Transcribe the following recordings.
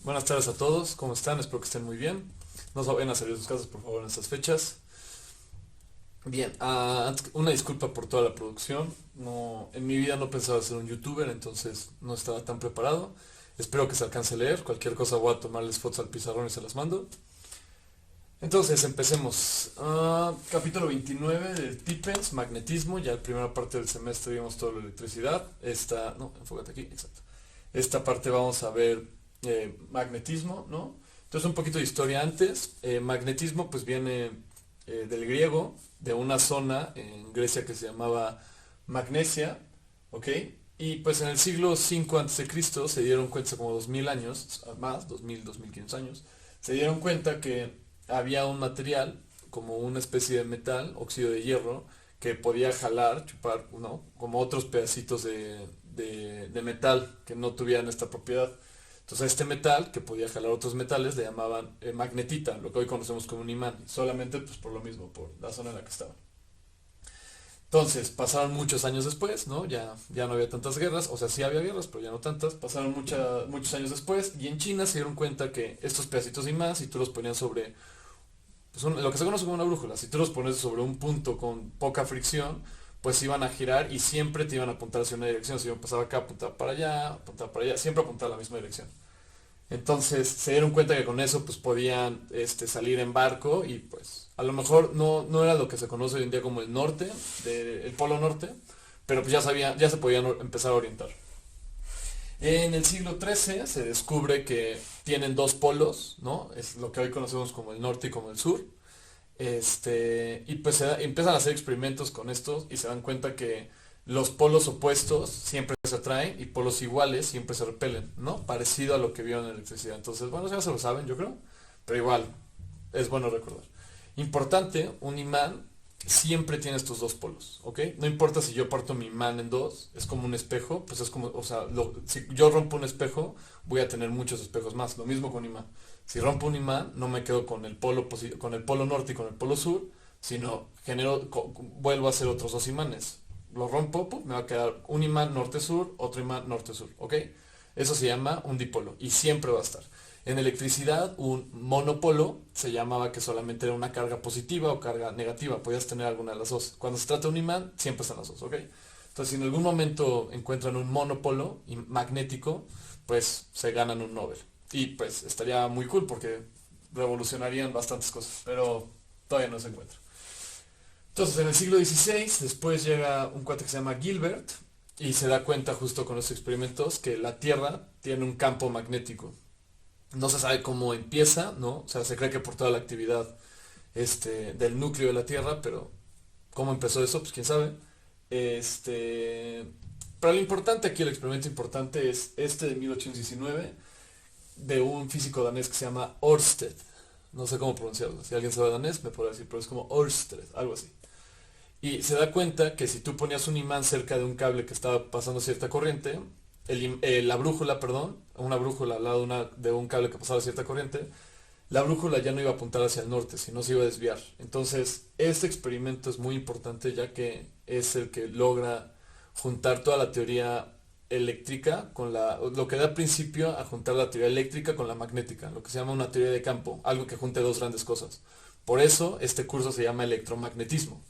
Buenas tardes a todos, ¿cómo están? Espero que estén muy bien. No se vayan a salir de sus casas, por favor, en estas fechas. Bien, una disculpa por toda la producción. No, en mi vida no pensaba ser un youtuber, entonces no estaba tan preparado. Espero que se alcance a leer. Cualquier cosa voy a tomarles fotos al pizarrón y se las mando. Entonces, empecemos. Capítulo 29 de Tipens, magnetismo. Ya la primera parte del semestre vimos toda la electricidad. No, enfócate aquí, exacto. Esta parte vamos a ver magnetismo, ¿no? Entonces un poquito de historia antes. Magnetismo pues viene del griego, de una zona en Grecia que se llamaba Magnesia, ¿ok? Y pues en el siglo 5 a.C. se dieron cuenta, hace como 2000 años, más, 2000, 2500 años, se dieron cuenta que había un material, como una especie de metal, óxido de hierro, que podía jalar, chupar, ¿no? Como otros pedacitos de metal que no tuvieran esta propiedad. Entonces a este metal, que podía jalar otros metales, le llamaban magnetita, lo que hoy conocemos como un imán, solamente pues por lo mismo, por la zona en la que estaba. Entonces, pasaron muchos años después, ¿no? Ya no había tantas guerras, o sea, sí había guerras, pero ya no tantas. Pasaron muchos años después y en China se dieron cuenta que estos pedacitos de imán, si tú los ponías sobre pues, lo que se conoce como una brújula, si tú los pones sobre un punto con poca fricción, pues iban a girar y siempre te iban a apuntar hacia una dirección. Si yo pasaba acá, apuntaba para allá, siempre apuntaba a la misma dirección. Entonces se dieron cuenta que con eso pues podían salir en barco y pues a lo mejor no era lo que se conoce hoy en día como el norte, el polo norte, pero pues ya se podían empezar a orientar. En el siglo XIII se descubre que tienen dos polos, ¿no? Es lo que hoy conocemos como el norte y como el sur. Y pues empiezan a hacer experimentos con estos y se dan cuenta que los polos opuestos siempre se atraen y polos iguales siempre se repelen, ¿no? Parecido a lo que vieron en la electricidad. Entonces, bueno, ya se lo saben, yo creo, pero igual es bueno recordar. Importante, un imán siempre tiene estos dos polos, ¿ok? No importa si yo parto mi imán en dos, es como un espejo, pues es como, o sea, si yo rompo un espejo, voy a tener muchos espejos más. Lo mismo con imán. Si rompo un imán, no me quedo con con el polo norte y con el polo sur, sino vuelvo a hacer otros dos imanes. Lo rompo, pum, me va a quedar un imán norte-sur, otro imán norte-sur, ¿ok? Eso se llama un dipolo y siempre va a estar. En electricidad, un monopolo se llamaba que solamente era una carga positiva o carga negativa, podías tener alguna de las dos. Cuando se trata de un imán, siempre están las dos, ¿ok? Entonces, si en algún momento encuentran un monopolo magnético, pues se ganan un Nobel. Y pues estaría muy cool porque revolucionarían bastantes cosas, pero todavía no se encuentra. Entonces, en el siglo XVI, después llega un cuate que se llama Gilbert y se da cuenta justo con los experimentos que la Tierra tiene un campo magnético. No se sabe cómo empieza, ¿no? O sea, se cree que por toda la actividad del núcleo de la Tierra, pero cómo empezó eso, pues quién sabe. Pero lo importante aquí, el experimento importante es este de 1819 de un físico danés que se llama Ørsted. No sé cómo pronunciarlo. Si alguien sabe danés me puede decir, pero es como Ørsted, algo así. Y se da cuenta que si tú ponías un imán cerca de un cable que estaba pasando cierta corriente, la brújula, perdón, una brújula al lado de un cable que pasaba cierta corriente, la brújula ya no iba a apuntar hacia el norte, sino se iba a desviar. Entonces, este experimento es muy importante ya que es el que logra juntar toda la teoría eléctrica lo que da principio a juntar la teoría eléctrica con la magnética, lo que se llama una teoría de campo, algo que junte dos grandes cosas. Por eso, este curso se llama electromagnetismo.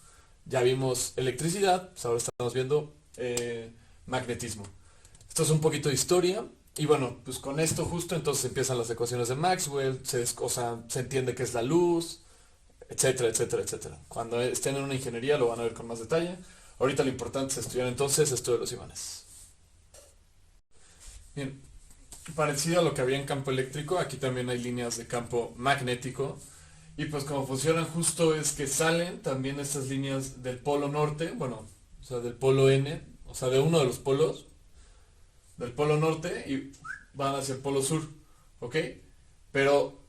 Ya vimos electricidad, pues ahora estamos viendo magnetismo. Esto es un poquito de historia. Y bueno, pues con esto justo entonces empiezan las ecuaciones de Maxwell, o sea, se entiende qué es la luz, etcétera, etcétera, etcétera. Cuando estén en una ingeniería lo van a ver con más detalle. Ahorita lo importante es estudiar entonces esto de los imanes. Bien, parecido a lo que había en campo eléctrico, aquí también hay líneas de campo magnético. Y pues como funcionan justo es que salen también estas líneas del polo norte, bueno, o sea, del polo N, o sea, de uno de los polos, del polo norte y van hacia el polo sur, ¿ok? Pero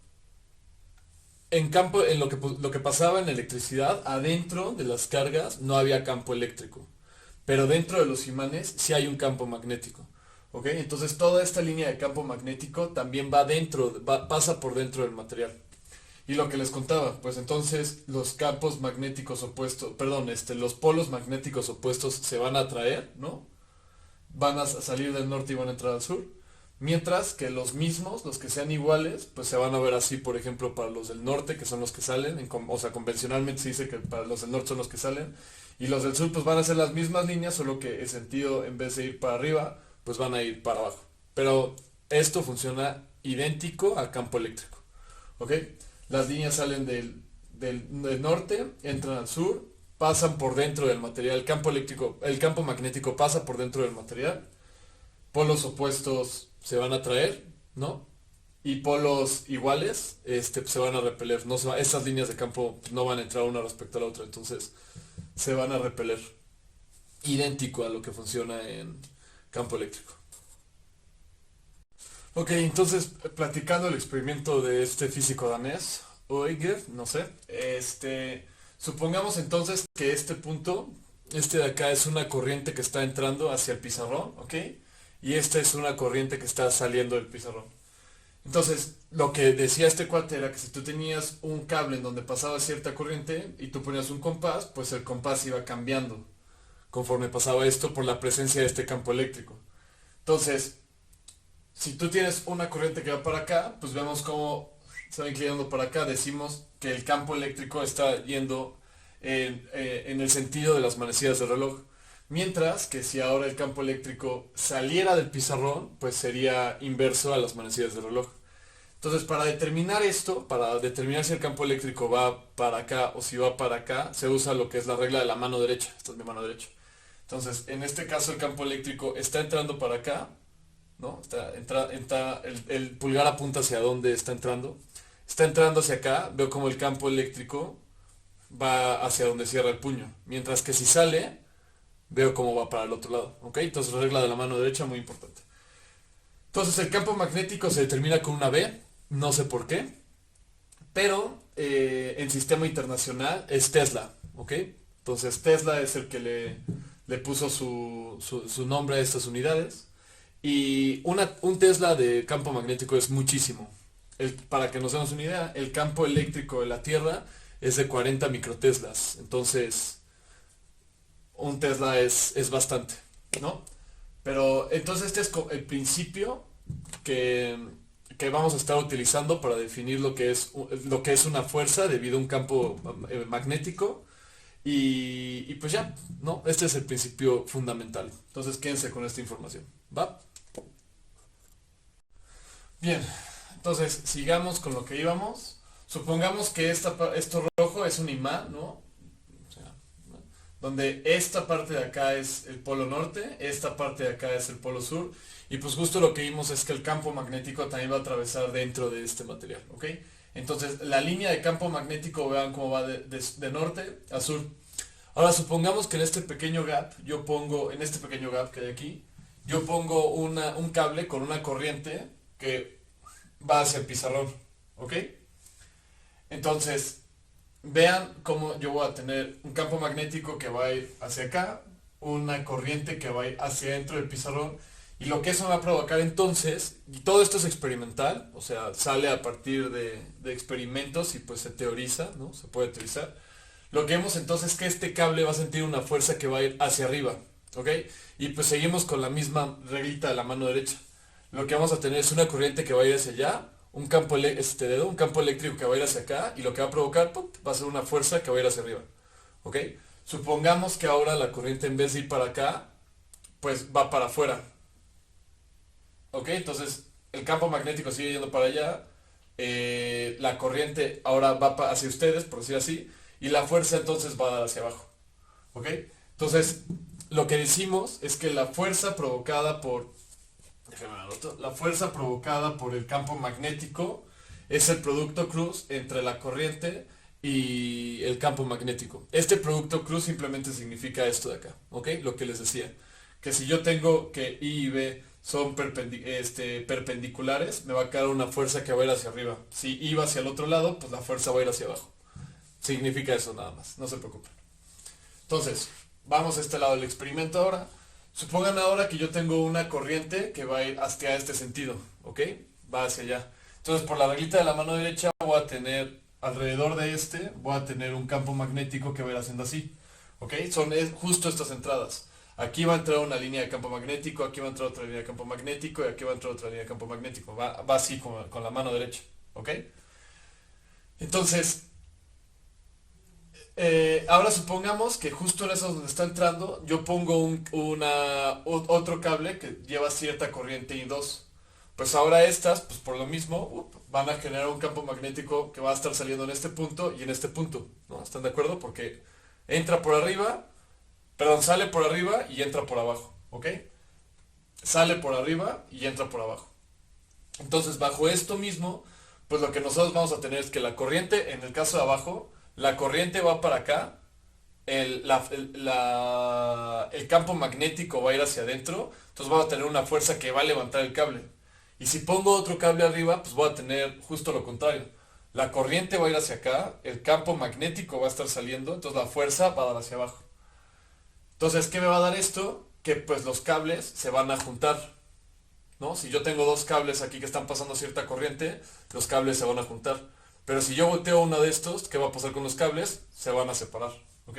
en lo que pasaba en electricidad, adentro de las cargas no había campo eléctrico, pero dentro de los imanes sí hay un campo magnético, ¿ok? Entonces toda esta línea de campo magnético también pasa por dentro del material. Y lo que les contaba, pues entonces los campos magnéticos opuestos, perdón, los polos magnéticos opuestos se van a atraer, ¿no? Van a salir del norte y van a entrar al sur. Mientras que los mismos, los que sean iguales, pues se van a ver así, por ejemplo, para los del norte, que son los que salen, o sea, convencionalmente se dice que para los del norte son los que salen, y los del sur pues van a ser las mismas líneas, solo que el sentido en vez de ir para arriba, pues van a ir para abajo. Pero esto funciona idéntico al campo eléctrico, ¿ok? Las líneas salen del norte, entran al sur, pasan por dentro del material, el campo magnético pasa por dentro del material, polos opuestos se van a atraer, ¿no? Y polos iguales, se van a repeler. No estas líneas de campo no van a entrar una respecto a la otra, entonces se van a repeler. Idéntico a lo que funciona en campo eléctrico. Ok, entonces, platicando el experimento de este físico danés, Oeger, no sé, supongamos entonces que este punto, este de acá es una corriente que está entrando hacia el pizarrón, ¿ok? Y esta es una corriente que está saliendo del pizarrón. Entonces, lo que decía este cuate era que si tú tenías un cable en donde pasaba cierta corriente y tú ponías un compás, pues el compás iba cambiando conforme pasaba esto por la presencia de este campo eléctrico. Entonces, si tú tienes una corriente que va para acá, pues vemos cómo se va inclinando para acá. Decimos que el campo eléctrico está yendo en el sentido de las manecillas del reloj. Mientras que si ahora el campo eléctrico saliera del pizarrón, pues sería inverso a las manecillas del reloj. Entonces, para determinar esto, para determinar si el campo eléctrico va para acá o si va para acá, se usa lo que es la regla de la mano derecha. Esta es mi mano derecha. Entonces, en este caso el campo eléctrico está entrando para acá, ¿no? El pulgar apunta hacia dónde está entrando. Está entrando hacia acá, veo como el campo eléctrico va hacia donde cierra el puño. Mientras que si sale, veo cómo va para el otro lado, ¿ok? Entonces regla de la mano derecha, muy importante. Entonces el campo magnético se determina con una B, no sé por qué, pero en sistema internacional es Tesla, ¿ok? Entonces Tesla es el que le puso su nombre a estas unidades. Y un Tesla de campo magnético es muchísimo. Para que nos demos una idea, el campo eléctrico de la Tierra es de 40 microteslas. Entonces, un Tesla es bastante, ¿no? Pero entonces este es el principio que, que vamos a estar utilizando para definir lo que es una fuerza debido a un campo magnético. Y pues ya, ¿no? Este es el principio fundamental. Entonces quédense con esta información, ¿va? Bien, entonces sigamos con lo que íbamos. Supongamos que esto rojo es un imán, ¿no? O sea, ¿no? Donde esta parte de acá es el polo norte, esta parte de acá es el polo sur, y pues justo lo que vimos es que el campo magnético también va a atravesar dentro de este material, ¿ok? Entonces la línea de campo magnético, vean cómo va de norte a sur. Ahora supongamos que en este pequeño gap, en este pequeño gap que hay aquí, yo pongo un cable con una corriente que va hacia el pizarrón, ¿ok? Entonces, vean cómo yo voy a tener un campo magnético que va a ir hacia acá, una corriente que va a ir hacia dentro del pizarrón, y lo que eso va a provocar entonces, y todo esto es experimental, o sea, sale a partir de experimentos y pues se teoriza, ¿no? Se puede teorizar. Lo que vemos entonces es que este cable va a sentir una fuerza que va a ir hacia arriba, ¿ok? Y pues seguimos con la misma reglita de la mano derecha. Lo que vamos a tener es una corriente que va a ir hacia allá, un campo eléctrico que va a ir hacia acá, y lo que va a provocar va a ser una fuerza que va a ir hacia arriba, ¿ok? Supongamos que ahora la corriente en vez de ir para acá, pues va para afuera, ¿ok? Entonces el campo magnético sigue yendo para allá, la corriente ahora va hacia ustedes, por decir así, y la fuerza entonces va a dar hacia abajo, ¿ok? Entonces, lo que decimos es que la fuerza provocada por, la fuerza provocada por el campo magnético es el producto cruz entre la corriente y el campo magnético. Este producto cruz simplemente significa esto de acá, ¿ok? Lo que les decía, que si yo tengo que I y B son perpendiculares, me va a quedar una fuerza que va a ir hacia arriba. Si I va hacia el otro lado, pues la fuerza va a ir hacia abajo. Significa eso nada más, no se preocupen. Entonces, vamos a este lado del experimento ahora. Supongan ahora que yo tengo una corriente que va a ir hacia este sentido, ¿ok? Va hacia allá. Entonces, por la reglita de la mano derecha voy a tener, alrededor de voy a tener un campo magnético que va a ir haciendo así, ¿ok? Son justo estas entradas. Aquí va a entrar una línea de campo magnético, aquí va a entrar otra línea de campo magnético y aquí va a entrar otra línea de campo magnético. Va así con la mano derecha, ¿ok? Entonces, ahora supongamos que justo en eso donde está entrando, yo pongo otro cable que lleva cierta corriente I2. Pues ahora estas, pues por lo mismo, van a generar un campo magnético que va a estar saliendo en este punto y en este punto, ¿no? ¿Están de acuerdo? Porque entra por arriba, perdón, sale por arriba y entra por abajo, ¿ok? Sale por arriba y entra por abajo. Entonces, bajo esto mismo, pues lo que nosotros vamos a tener es que la corriente, en el caso de abajo, la corriente va para acá, el campo magnético va a ir hacia adentro, entonces vamos a tener una fuerza que va a levantar el cable. Y si pongo otro cable arriba, pues voy a tener justo lo contrario. La corriente va a ir hacia acá, el campo magnético va a estar saliendo, entonces la fuerza va a dar hacia abajo. Entonces, ¿qué me va a dar esto? Que pues los cables se van a juntar, ¿no? Si yo tengo dos cables aquí que están pasando cierta corriente, los cables se van a juntar. Pero si yo volteo uno de estos, ¿qué va a pasar con los cables? Se van a separar, ¿ok?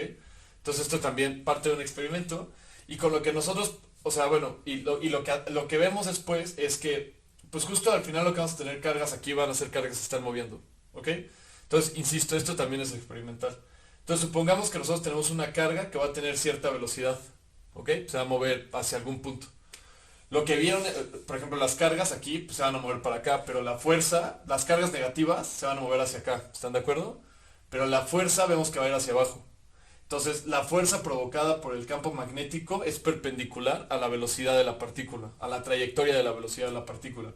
Entonces esto también parte de un experimento y con lo que nosotros, o sea, bueno, lo que vemos después es que, pues justo al final lo que vamos a tener cargas aquí van a ser cargas que se están moviendo, ¿ok? Entonces, insisto, esto también es experimental. Entonces supongamos que nosotros tenemos una carga que va a tener cierta velocidad, ¿ok? Se va a mover hacia algún punto. Lo que vieron, por ejemplo, las cargas aquí pues, se van a mover para acá, pero la fuerza, las cargas negativas se van a mover hacia acá, ¿están de acuerdo? Pero la fuerza vemos que va a ir hacia abajo. Entonces, la fuerza provocada por el campo magnético es perpendicular a la velocidad de la partícula, a la trayectoria de la velocidad de la partícula.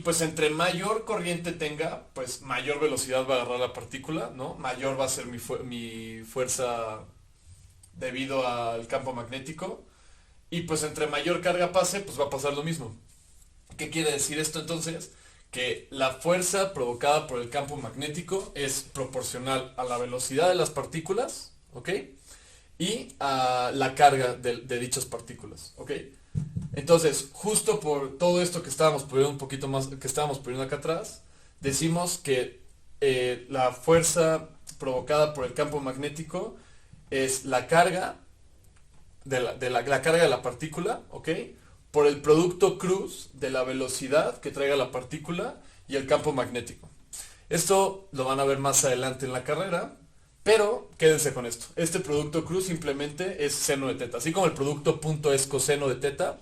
Pues entre mayor corriente tenga, pues mayor velocidad va a agarrar la partícula, ¿no? Mayor va a ser mi fuerza debido al campo magnético. Y pues entre mayor carga pase, pues va a pasar lo mismo. ¿Qué quiere decir esto entonces? Que la fuerza provocada por el campo magnético es proporcional a la velocidad de las partículas, ¿ok? Y a la carga de dichas partículas, ¿ok? Entonces, justo por todo esto que estábamos poniendo un poquito más, que estábamos poniendo acá atrás, decimos que la fuerza provocada por el campo magnético es la carga la carga de la partícula, ¿ok? Por el producto cruz de la velocidad que traiga la partícula y el campo magnético. Esto lo van a ver más adelante en la carrera, pero quédense con esto. Este producto cruz simplemente es seno de teta. Así como el producto punto es coseno de teta,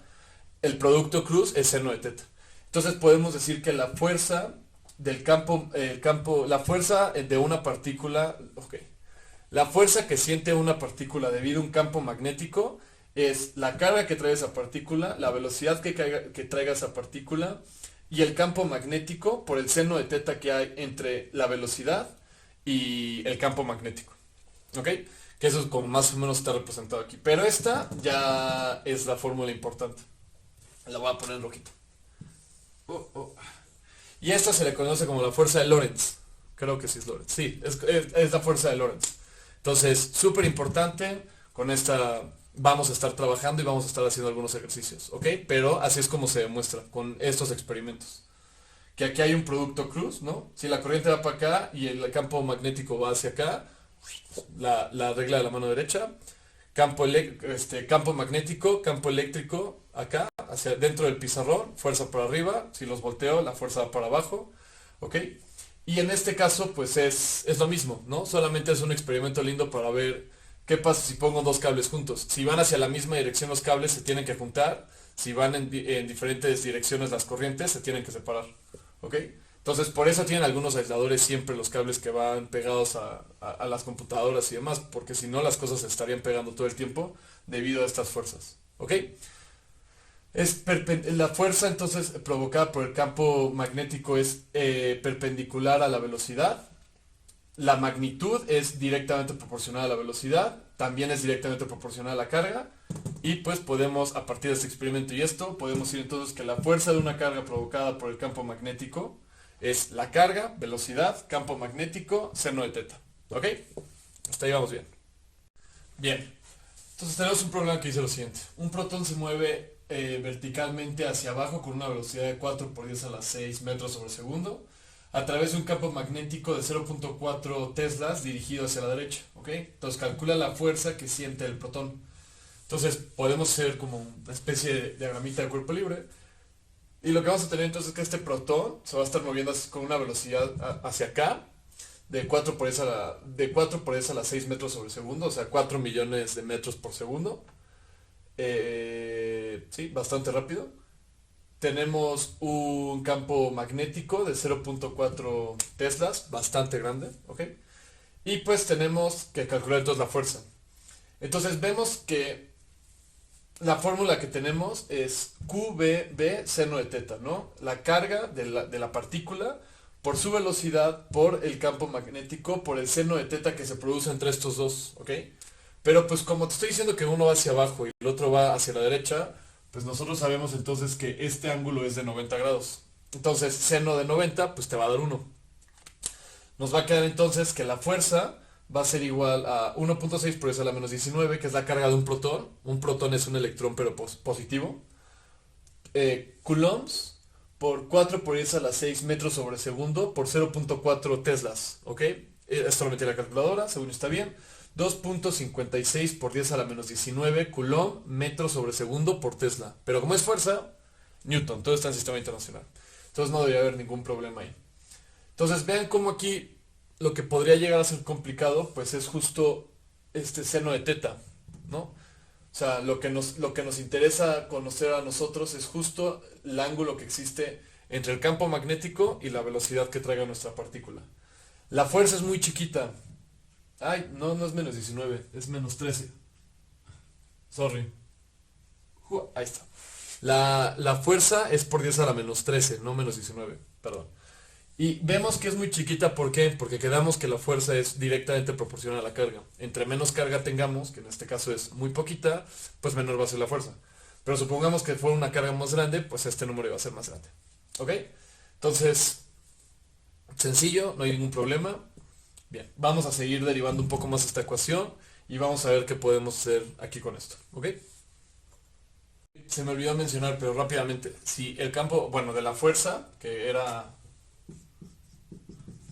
el producto cruz es seno de teta. Entonces podemos decir que la fuerza del la fuerza de una partícula, ok. La fuerza que siente una partícula debido a un campo magnético es la carga que trae esa partícula, la velocidad que traiga esa partícula y el campo magnético por el seno de teta que hay entre la velocidad y el campo magnético. ¿Ok? Que eso es como más o menos está representado aquí. Pero esta ya es la fórmula importante. La voy a poner en rojito. Y esta se le conoce como la fuerza de Lorentz. Creo que sí es Lorentz. Sí, es la fuerza de Lorentz. Entonces, súper importante, con esta vamos a estar trabajando y vamos a estar haciendo algunos ejercicios, ¿ok? Pero así es como se demuestra con estos experimentos. Que aquí hay un producto cruz, ¿no? Si la corriente va para acá y el campo magnético va hacia acá, la regla de la mano derecha, campo magnético, campo eléctrico acá, hacia dentro del pizarrón, fuerza por arriba, si los volteo, la fuerza va para abajo, ¿ok? Y en este caso, pues es lo mismo, ¿no? Solamente es un experimento lindo para ver qué pasa si pongo dos cables juntos. Si van hacia la misma dirección los cables se tienen que juntar, si van en diferentes direcciones las corrientes se tienen que separar, ¿ok? Entonces por eso tienen algunos aisladores siempre los cables que van pegados a las computadoras y demás, porque si no las cosas se estarían pegando todo el tiempo debido a estas fuerzas, ¿ok? La fuerza entonces provocada por el campo magnético es perpendicular a la velocidad. La magnitud es directamente proporcional a la velocidad. También es directamente proporcional a la carga. Y pues podemos, a partir de este experimento y esto, podemos decir entonces que la fuerza de una carga provocada por el campo magnético es la carga, velocidad, campo magnético, seno de teta. ¿Ok? Hasta ahí vamos bien. Bien. Entonces tenemos un problema que dice lo siguiente. Un protón se mueve verticalmente hacia abajo con una velocidad de 4 por 10 a la 6 metros sobre segundo a través de un campo magnético de 0.4 teslas dirigido hacia la derecha, ¿ok? Entonces calcula la fuerza que siente el protón. Entonces podemos hacer como una especie de diagramita de cuerpo libre. Y lo que vamos a tener entonces es que este protón se va a estar moviendo con una velocidad hacia acá de 4 por 10 a de 4 por 10 a la 6 metros sobre segundo, o sea, 4 millones de metros por segundo. Sí, bastante rápido. Tenemos un campo magnético de 0.4 teslas, bastante grande, ¿ok? Y pues tenemos que calcular entonces la fuerza. Entonces vemos que la fórmula que tenemos es QBB seno de teta, ¿no? La carga de la partícula por su velocidad, por el campo magnético, por el seno de teta que se produce entre estos dos, ¿ok? Pero pues como te estoy diciendo que uno va hacia abajo y el otro va hacia la derecha, pues nosotros sabemos entonces que este ángulo es de 90 grados. Entonces seno de 90 pues te va a dar 1. Nos va a quedar entonces que la fuerza va a ser igual a 1.6 por 10 a la menos 19, que es la carga de un protón. Un protón es un electrón pero positivo. Coulombs por 4 por 10 a la 6 metros sobre segundo por 0.4 teslas, ¿ok? Esto lo metí en la calculadora, según está bien. 2.56 por 10 a la menos 19 coulomb metros sobre segundo por tesla. Pero como es fuerza, Newton, todo está en sistema internacional. Entonces no debería haber ningún problema ahí. Entonces vean cómo aquí lo que podría llegar a ser complicado, pues es justo este seno de teta, ¿no? O sea, lo que nos interesa conocer a nosotros es justo el ángulo que existe entre el campo magnético y la velocidad que traiga nuestra partícula. La fuerza es muy chiquita. Ay, no, no es menos 19, es menos 13. Sorry. Ahí está. La fuerza es por 10 a la menos 13, no menos 19, perdón. Y vemos que es muy chiquita, ¿por qué? Porque quedamos que la fuerza es directamente proporcional a la carga. Entre menos carga tengamos, que en este caso es muy poquita, pues menor va a ser la fuerza. Pero supongamos que fuera una carga más grande, pues este número iba a ser más grande. ¿Ok? Entonces, sencillo, no hay ningún problema. Bien, vamos a seguir derivando un poco más esta ecuación y vamos a ver qué podemos hacer aquí con esto. ¿Ok? Se me olvidó mencionar, pero rápidamente, si el campo, bueno, de la fuerza, que era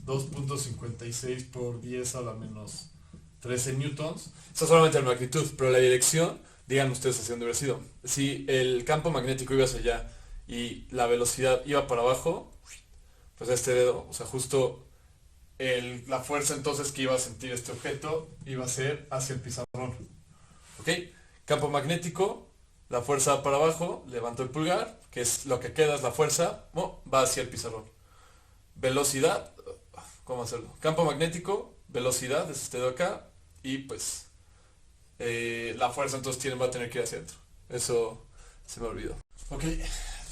2.56 por 10 a la menos 13 newtons. Esa es solamente la magnitud, pero la dirección, digan ustedes hacia dónde hubiera sido. Si el campo magnético iba hacia allá y la velocidad iba para abajo, pues este dedo, o sea, justo la fuerza entonces que iba a sentir este objeto iba a ser hacia el pizarrón. ¿Ok? Campo magnético, la fuerza va para abajo, levanto el pulgar, que es lo que queda, es la fuerza, va hacia el pizarrón. Velocidad, ¿cómo hacerlo? Campo magnético, velocidad, es este de acá, y pues la fuerza entonces va a tener que ir hacia adentro. Eso se me olvidó. Ok,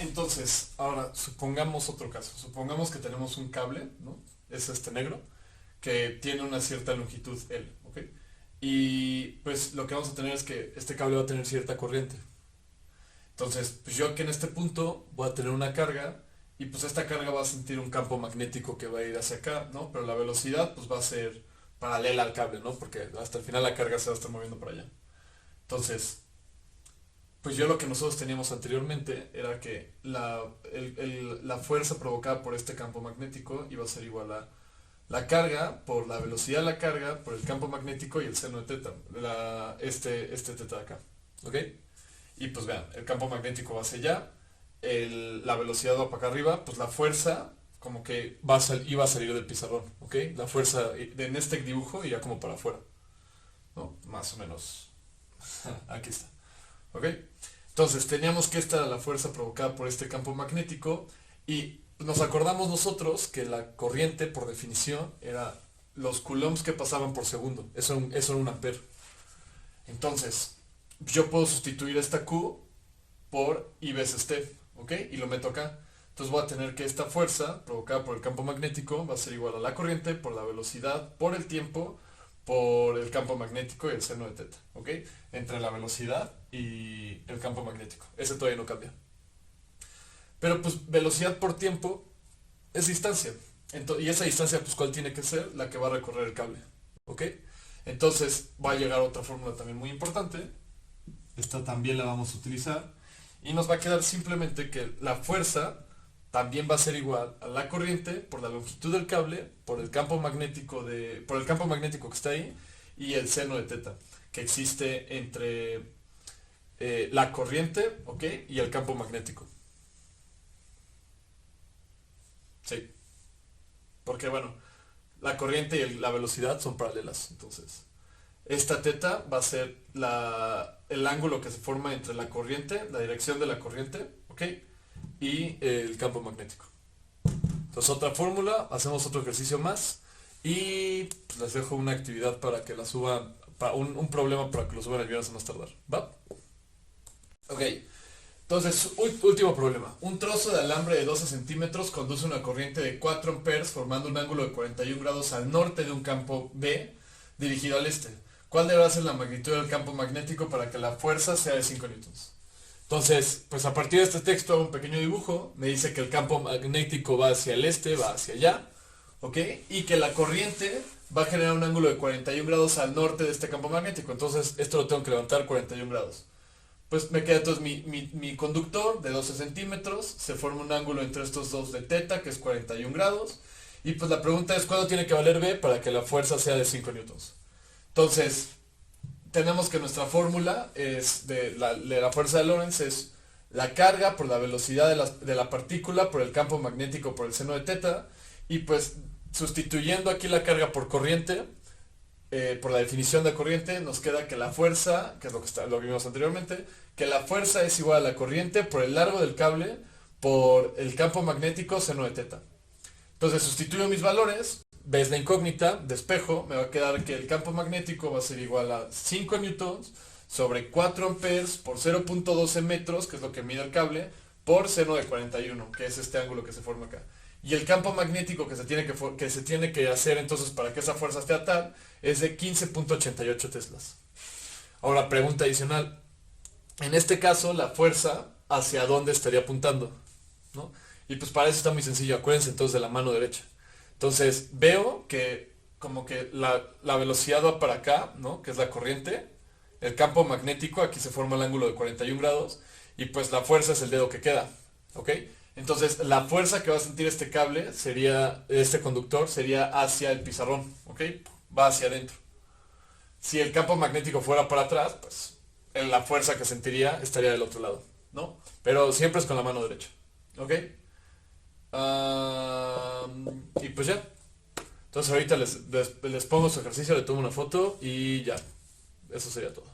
entonces, ahora supongamos otro caso. Supongamos que tenemos un cable, ¿no? Es este negro, que tiene una cierta longitud L, ¿ok? Y pues lo que vamos a tener es que este cable va a tener cierta corriente. Entonces, pues yo aquí en este punto voy a tener una carga y pues esta carga va a sentir un campo magnético que va a ir hacia acá, ¿no? Pero la velocidad pues va a ser paralela al cable, ¿no? Porque hasta el final la carga se va a estar moviendo para allá. Entonces, pues yo lo que nosotros teníamos anteriormente era que la fuerza provocada por este campo magnético iba a ser igual a la carga por la velocidad de la carga por el campo magnético y el seno de teta, este teta de acá, ¿ok? Y pues vean, el campo magnético va hacia allá, la velocidad va para acá arriba, pues la fuerza como que iba a salir del pizarrón, ¿ok? La fuerza en este dibujo iría como para afuera, ¿no? Más o menos. Aquí está, ¿ok? Entonces teníamos que esta era la fuerza provocada por este campo magnético y nos acordamos nosotros que la corriente por definición era los coulombs que pasaban por segundo, eso era un ampere. Entonces, yo puedo sustituir esta Q por I veces T, ¿ok? Y lo meto acá. Entonces voy a tener que esta fuerza provocada por el campo magnético va a ser igual a la corriente por la velocidad, por el tiempo, por el campo magnético y el seno de teta, ¿ok? Entre la velocidad y el campo magnético. Ese todavía no cambia. Pero pues velocidad por tiempo es distancia. Y esa distancia, pues ¿cuál tiene que ser? La que va a recorrer el cable, ¿ok? Entonces va a llegar otra fórmula también muy importante. Esta también la vamos a utilizar. Y nos va a quedar simplemente que la fuerza también va a ser igual a la corriente por la longitud del cable, por el campo magnético que está ahí y el seno de teta que existe entre la corriente, ¿ok? Y el campo magnético. Sí, porque bueno, la corriente y la velocidad son paralelas. Entonces, esta teta va a ser el ángulo que se forma entre la corriente, la dirección de la corriente, ¿ok? Y el campo magnético. Entonces, otra fórmula, hacemos otro ejercicio más y pues, les dejo una actividad para que la suban, un problema para que lo suban el viernes a más tardar. ¿Va? Ok. Entonces, último problema. Un trozo de alambre de 12 centímetros conduce una corriente de 4 amperes formando un ángulo de 41 grados al norte de un campo B dirigido al este. ¿Cuál deberá ser la magnitud del campo magnético para que la fuerza sea de 5 newtons? Entonces, pues a partir de este texto hago un pequeño dibujo. Me dice que el campo magnético va hacia el este, va hacia allá, ¿ok? Y que la corriente va a generar un ángulo de 41 grados al norte de este campo magnético. Entonces, esto lo tengo que levantar 41 grados. Pues me queda entonces mi conductor de 12 centímetros, se forma un ángulo entre estos dos de teta, que es 41 grados, y pues la pregunta es cuánto tiene que valer B para que la fuerza sea de 5 newtons. Entonces, tenemos que nuestra fórmula es de la fuerza de Lorentz es la carga por la velocidad de la partícula por el campo magnético por el seno de teta, y pues sustituyendo aquí la carga por corriente, por la definición de corriente, nos queda que la fuerza, que es lo que vimos anteriormente, que la fuerza es igual a la corriente por el largo del cable por el campo magnético seno de teta. Entonces sustituyo mis valores, ves la incógnita, despejo, me va a quedar que el campo magnético va a ser igual a 5 newtons sobre 4 amperes por 0.12 metros, que es lo que mide el cable, por seno de 41, que es este ángulo que se forma acá. Y el campo magnético que se tiene que hacer entonces para que esa fuerza esté tal es de 15.88 teslas. Ahora, pregunta adicional. En este caso, la fuerza, ¿hacia dónde estaría apuntando? ¿No? Y pues para eso está muy sencillo. Acuérdense entonces de la mano derecha. Entonces, veo que como que la velocidad va para acá, ¿no? Que es la corriente. El campo magnético, aquí se forma el ángulo de 41 grados. Y pues la fuerza es el dedo que queda. ¿Ok? Entonces, la fuerza que va a sentir este cable sería, este conductor, sería hacia el pizarrón, ¿ok? Va hacia adentro. Si el campo magnético fuera para atrás, pues la fuerza que sentiría estaría del otro lado, ¿no? Pero siempre es con la mano derecha, ¿ok? Y pues ya. Entonces ahorita les pongo su ejercicio, le tomo una foto y ya. Eso sería todo.